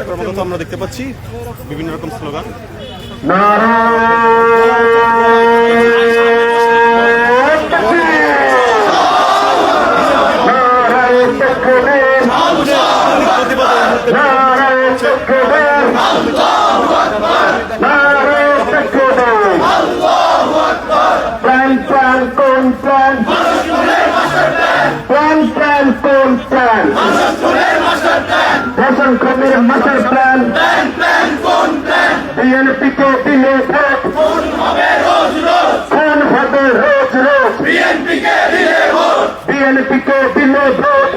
ক্রমাগত আমরা দেখতে পাচ্ছি বিভিন্ন রকম স্লোগান। খুনের মাস্টার প্ল্যান বিএনপিকে দিলে ভোট খুন হবে রোজ রোজ বিএনপিকে দিলে ভোট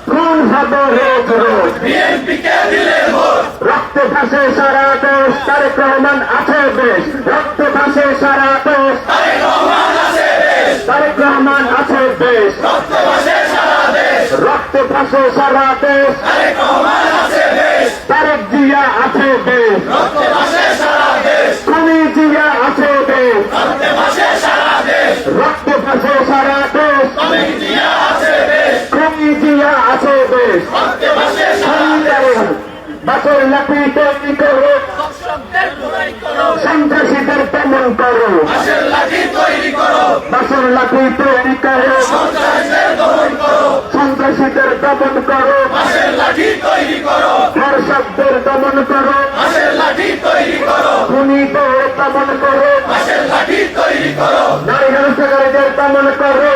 খুন হবে রোজ রোজ রক্ত ভাসে সারা দেশ তারেক রহমান আছে দেশ রক্ত ভাসে সারা দেশ তারেক রহমান আছে দেশ রক্ত ভাসে সারা দেশ তারেক জিয়া আছে দেশ খুনি জিয়া আছে দেশ রক্ত ভাসে সারা দেশ খুনি জিয়া আছে দেশ বাসের লাঠি তৈরি করো সন্ত্রাসীদের দমন করো বাসের লাঠি তৈরি করো সন্ত্রাসীদের দমন করো ধর্ষকদের দমন করো খুনিদের দমন করো নারী হত্যাকারীদের দমন করো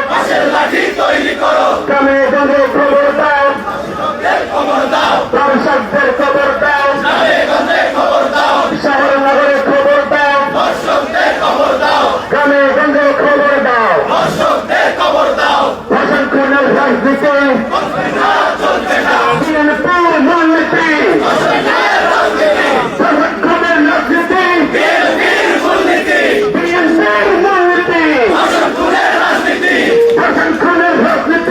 গ্রামে গঞ্জে খবর দাও ধর্ষকদের খবর দাও শহর নগরে খবর দাও গ্রামে গঞ্জে খবর দাও ধর্ষণ খুনের রাজনীতি বিএনপির মূলনীতি ধর্ষণ খুনের রাজনীতি বিএনপির মূলনীতি ধর্ষণ খুনের রাজনীতি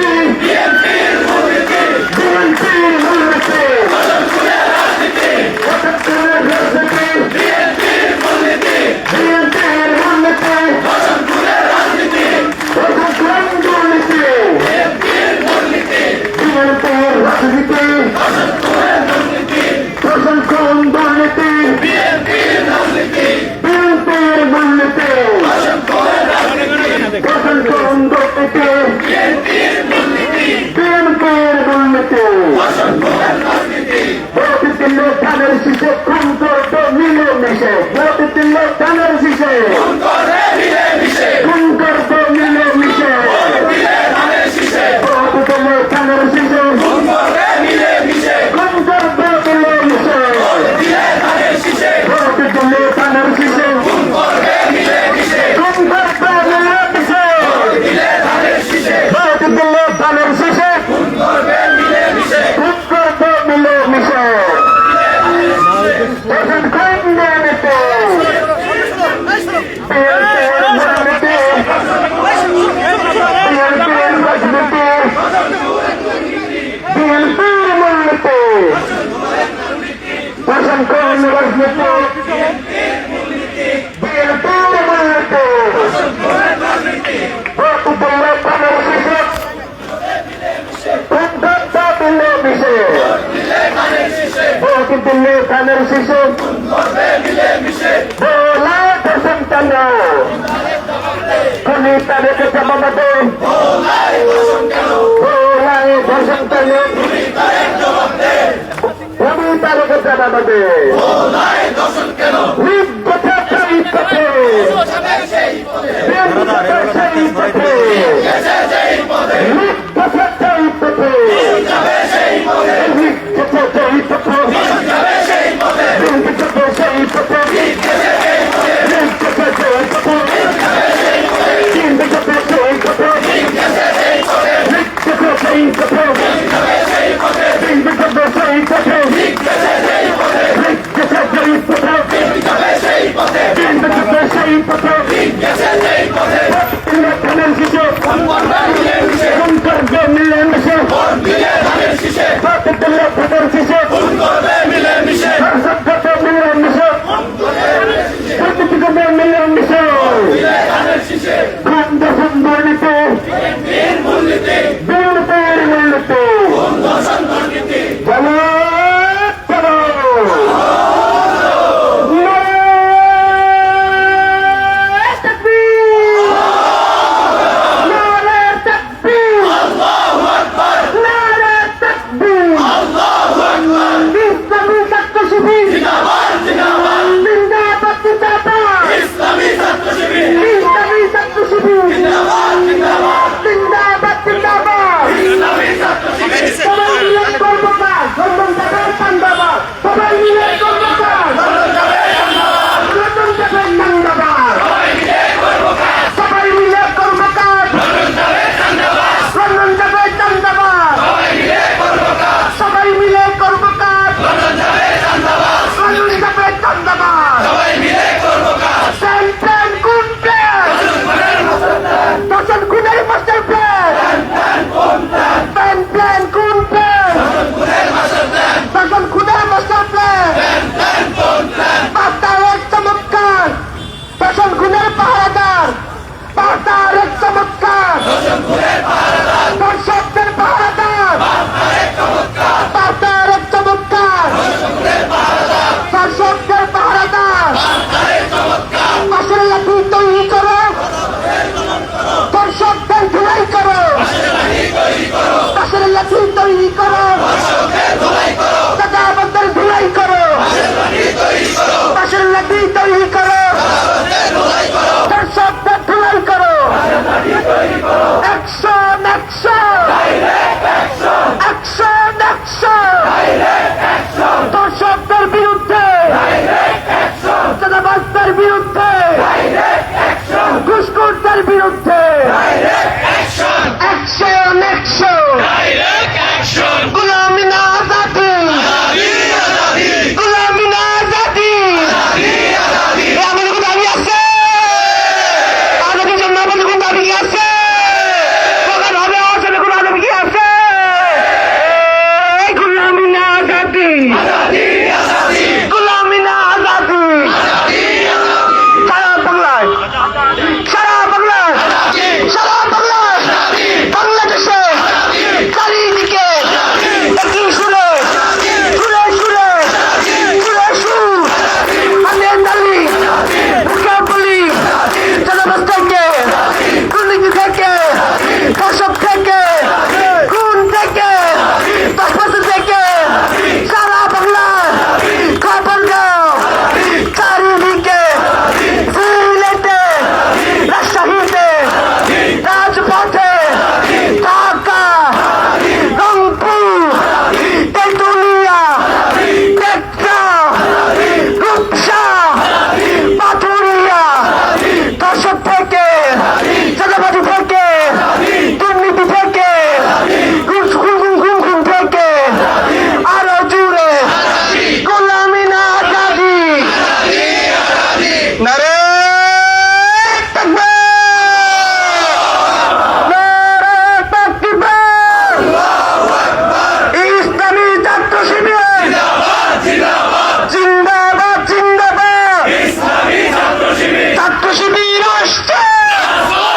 ধানের শিশু খুনি তাদেরকে জবাব দেবে ধর্ষণ কেন খুনি তাদেরকে জবাব দেবে সেই পথে দেখুন দুর্নীতি